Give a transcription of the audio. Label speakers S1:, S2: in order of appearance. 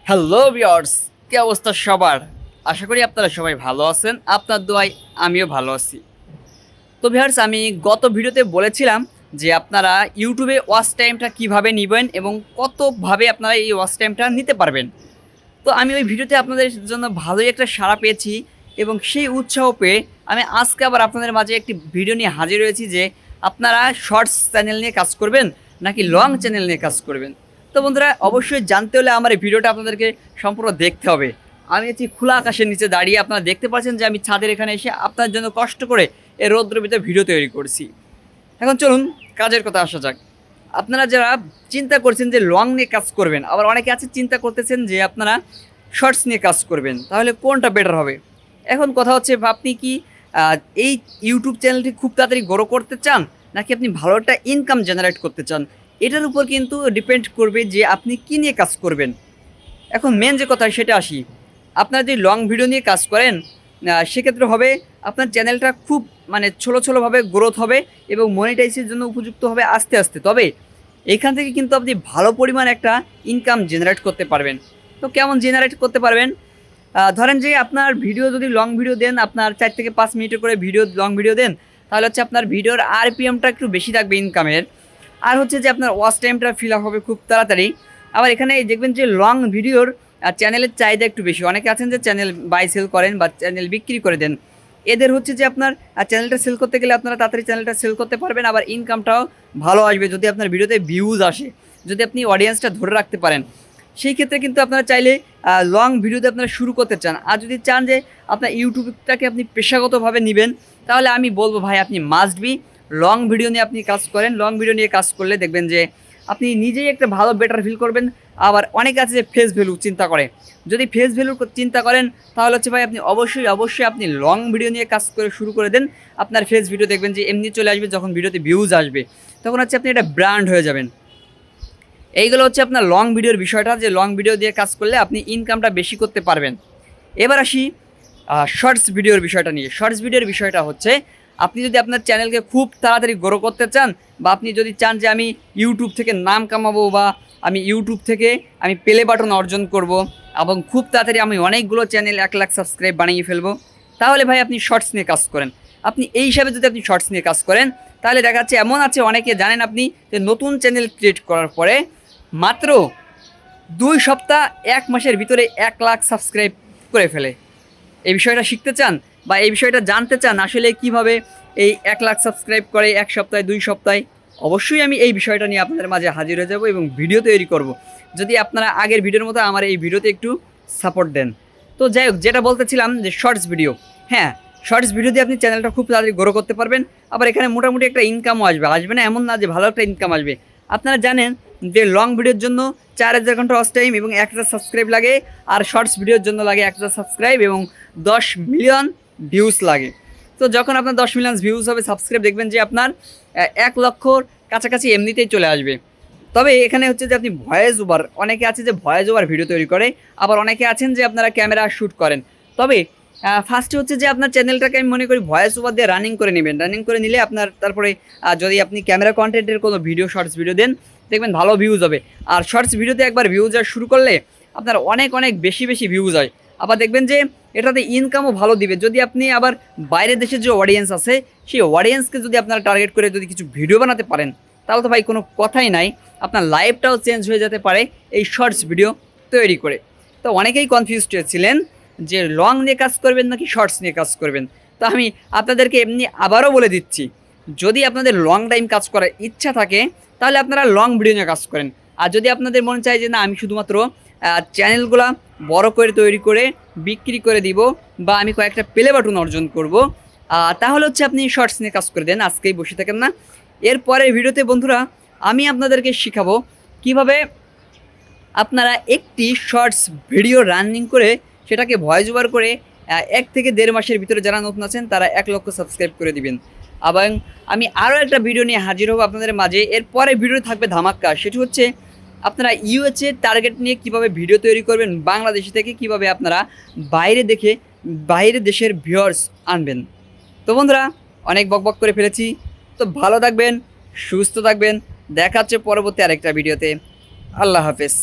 S1: Hello viewers, কি অবস্থা সবার? আশা করি আপনারা সবাই ভালো আছেন। আপনার দোয়ায় আমিও ভালো আছি। তো ভিউয়ার্স, আমি গত ভিডিওতে বলেছিলাম যে আপনারা ইউটিউবে ওয়াচ টাইমটা কিভাবে নিবেন এবং কতভাবে আপনারা এই ওয়াচ টাইমটা নিতে পারবেন। তো আমি ওই ভিডিওতে আপনাদের জন্য ভালোই একটা সাড়া পেয়েছি এবং সেই উৎসাহ পেয়ে আমি আজকে আবার আপনাদের মাঝে একটি ভিডিও নিয়ে হাজির হয়েছি যে আপনারা শর্টস চ্যানেল নিয়ে কাজ করবেন নাকি লং চ্যানেল নিয়ে কাজ করবেন। তো বন্ধুরা, অবশ্যই জানতে হলে আমার এই ভিডিওটা আপনাদেরকে সম্পূর্ণ দেখতে হবে। আমি আছি খোলা আকাশের নিচে দাঁড়িয়ে, আপনারা দেখতে পাচ্ছেন যে আমি ছাদের এখানে এসে আপনার জন্য কষ্ট করে এই রৌদ্রের ভিতরে ভিডিও তৈরি করছি। এখন চলুন কাজের কথা আসা যাক। আপনারা যারা চিন্তা করছেন যে লং নিয়ে কাজ করবেন, আবার অনেকে আছে চিন্তা করতেছেন যে আপনারা শর্টস নিয়ে কাজ করবেন, তাহলে কোনটা বেটার হবে? এখন কথা হচ্ছে, আপনি কি এই ইউটিউব চ্যানেলটি খুব তাড়াতাড়ি গ্রো করতে চান নাকি আপনি ভালো একটা ইনকাম জেনারেট করতে চান? এটার উপর কিন্তু ডিপেন্ড করবে যে আপনি কী নিয়ে কাজ করবেন। এখন মেন যে কথা সেটা আসি, আপনারা যদি লং ভিডিও নিয়ে কাজ করেন সেক্ষেত্রে হবে আপনার চ্যানেলটা খুব ছোটোভাবে গ্রোথ হবে এবং মনিটাইজের জন্য উপযুক্ত হবে আস্তে আস্তে। তবে এখান থেকে কিন্তু আপনি ভালো পরিমাণ একটা ইনকাম জেনারেট করতে পারবেন। তো কেমন জেনারেট করতে পারবেন? ধরেন যে আপনার ভিডিও যদি লং ভিডিও দেন, আপনার 4 থেকে 5 মিনিটের করে লং ভিডিও দেন, তাহলে হচ্ছে আপনার ভিডিওর আরপিএমটা একটু বেশি থাকবে ইনকামের। আর হচ্ছে যে আপনার ওয়াচ টাইমটা ফিল আপ হবে খুব তাড়াতাড়ি। আবার এখানে দেখবেন যে লং ভিডিওর চ্যানেলের চাহিদা একটু বেশি। অনেকে আছেন যে চ্যানেল বাই সেল করেন বা চ্যানেল বিক্রি করে দেন। এদের হচ্ছে যে আপনার চ্যানেলটা সেল করতে গেলে আপনারা তাড়াতাড়ি চ্যানেলটা সেল করতে পারবেন, আবার ইনকামটাও ভালো আসবে যদি আপনার ভিডিওতে ভিউজ আসে, যদি আপনি অডিয়েন্সটা ধরে রাখতে পারেন। সেই ক্ষেত্রে কিন্তু আপনারা চাইলে লং ভিডিওতে আপনারা শুরু করতে চান। আর যদি চান যে আপনার ইউটিউবটাকে আপনি পেশাগতভাবে নেবেন, তাহলে আমি বলবো ভাই আপনি মাস্ট বি লং ভিডিও নিয়ে আপনি কাজ করেন। লং ভিডিও নিয়ে কাজ করলে দেখবেন যে আপনি নিজেই একটা ভালো বেটার ফিল করবেন। আবার অনেকে আছে যে ফেস ভ্যালু চিন্তা করে, যদি ফেস ভ্যালু চিন্তা করেন তাহলে হচ্ছে ভাই আপনি অবশ্যই আপনি লং ভিডিও নিয়ে কাজ করে শুরু করে দেন। আপনার ফেস ভিডিও দেখবেন যে এমনি চলে আসবে, যখন ভিডিওতে ভিউজ আসবে তখন হচ্ছে আপনি একটা ব্র্যান্ড হয়ে যাবেন। এইগুলো হচ্ছে আপনার লং ভিডিওর বিষয়টা, যে লং ভিডিও দিয়ে কাজ করলে আপনি ইনকামটা বেশি করতে পারবেন। এবার আসি শর্টস ভিডিওর বিষয়টা নিয়ে। শর্টস ভিডিওর বিষয়টা হচ্ছে, আপনি যদি আপনার চ্যানেলকে খুব তাড়াতাড়ি গ্রো করতে চান, বা আপনি যদি চান যে আমি ইউটিউব থেকে নাম কামাবো, বা আমি ইউটিউব থেকে আমি প্লে বাটন অর্জন করব এবং খুব তাড়াতাড়ি আমি অনেকগুলো চ্যানেল 1 লাখ সাবস্ক্রাইব বানিয়ে ফেলবো, তাহলে ভাই আপনি শর্টস নিয়ে কাজ করেন। আপনি এই হিসাবে যদি আপনি শর্টস নিয়ে কাজ করেন, তাহলে দেখা যাচ্ছে এমন আছে, অনেকে জানেন আপনি যে নতুন চ্যানেল ক্রিয়েট করার পরে মাত্র 2 সপ্তাহ 1 মাসের ভিতরে 1 লাখ সাবস্ক্রাইব করে ফেলে। এই বিষয়টা শিখতে চান বা এই বিষয়টা জানতে চান আসলে কিভাবে এই 1 লাখ সাবস্ক্রাইব করে 1 সপ্তাহে 2 সপ্তাহে? অবশ্যই আমি এই বিষয়টা নিয়ে আপনাদের মাঝে হাজির হয়ে যাব এবং ভিডিও তৈরি করব, যদি আপনারা আগের ভিডিওর মতো আমার এই ভিডিওতে একটু সাপোর্ট দেন। তো যাই হোক, যেটা বলতেছিলাম যে শর্টস ভিডিও, হ্যাঁ, শর্টস ভিডিও দিয়ে আপনি চ্যানেলটা খুব তাড়াতাড়ি গ্রো করতে পারবেন। আবার এখানে মোটামুটি একটা ইনকামও আসবে না এমন না যে ভালো একটা ইনকাম আসবে। আপনারা জানেন যে লং ভিডিওর জন্য 4000 ঘন্টা ওয়াচ টাইম এবং 1000 সাবস্ক্রাইব লাগে, আর শর্টস ভিডিওর জন্য লাগে 1000 সাবস্ক্রাইব এবং 10 মিলিয়ন ভিউজ লাগে। তো যখন আপনার 10 মিলিয়ন ভিউজ হবে, সাবস্ক্রাইব, দেখবেন যে আপনার 1 লক্ষর কাছাকাছি এমনিতেই চলে আসবে। তবে এখানে হচ্ছে যে আপনি ভয়েস ওভার, অনেকে আছে যে ভয়েস ওভার ভিডিও তৈরি করে, আবার অনেকে আছেন যে আপনারা ক্যামেরা শ্যুট করেন। তবে ফার্স্টে হচ্ছে যে আপনার চ্যানেলটাকে আমি মনে করি ভয়েস ওভার দিয়ে রানিং করে নেবেন। রানিং করে নিলে আপনার তারপরে যদি আপনি ক্যামেরা কন্টেন্টের কোনো ভিডিও শর্টস ভিডিও দেন, দেখবেন ভালো ভিউজ হবে। আর শর্টস ভিডিওতে একবার ভিউজ আসা শুরু করলে আপনার অনেক বেশি ভিউজ হয়। আবার দেখবেন যে এটাতে ইনকামও ভালো দিবে। যদি আপনি আবার বাইরের দেশের যে অডিয়েন্স আছে, সেই অডিয়েন্সকে যদি আপনারা টার্গেট করে যদি কিছু ভিডিও বানাতে পারেন, তাহলে তো ভাই কোনো কথাই নাই, আপনার লাইফটাও চেঞ্জ হয়ে যেতে পারে এই শর্টস ভিডিও তৈরি করে। তো অনেকেই কনফিউজড ছিলেন যে লং নিয়ে কাজ করবেন নাকি শর্টস নিয়ে কাজ করবেন। তো আমি আপনাদেরকে এমনি আবারও বলে দিচ্ছি, যদি আপনাদের লং টাইম কাজ করার ইচ্ছা থাকে তাহলে আপনারা লং ভিডিও নিয়ে কাজ করেন। আর যদি আপনাদের মনে চায় যে না, আমি শুধুমাত্র চ্যানেলগুলো বড় করে তৈরি করে বিক্রি করে দিব, বা আমি কয়েকটা প্লে বাটন অর্জন করব, তাহলে হচ্ছে আপনি শর্টস নিয়ে কাজ করে দেন, আজকেই বসে থাকেন না। এরপরের ভিডিওতে বন্ধুরা আমি আপনাদেরকে শেখাবো কিভাবে আপনারা একটি শর্টস ভিডিও রানিং করে সেটাকে ভয়েস ওভার করে 1 থেকে 1.5 মাসের ভিতরে যারা নতুন আছেন তারা 1 লক্ষ সাবস্ক্রাইব করে দিবেন। এবং আমি আরও একটা ভিডিও নিয়ে হাজির হব আপনাদের মাঝে। এরপরে ভিডিও থাকবে ধামাক্কা, সেটি হচ্ছে আপনারা ইউএসএ টার্গেট নিয়ে কিভাবে ভিডিও তৈরি করবেন, বাংলাদেশ থেকে কিভাবে আপনারা বাইরে দেশের ভিউয়ার্স আনবেন। তো বন্ধুরা, অনেক বকবক করে ফেলেছি, তো ভালো থাকবেন, সুস্থ থাকবেন, দেখা হচ্ছে পরবর্তী আরেকটা ভিডিওতে। আল্লাহ হাফেজ।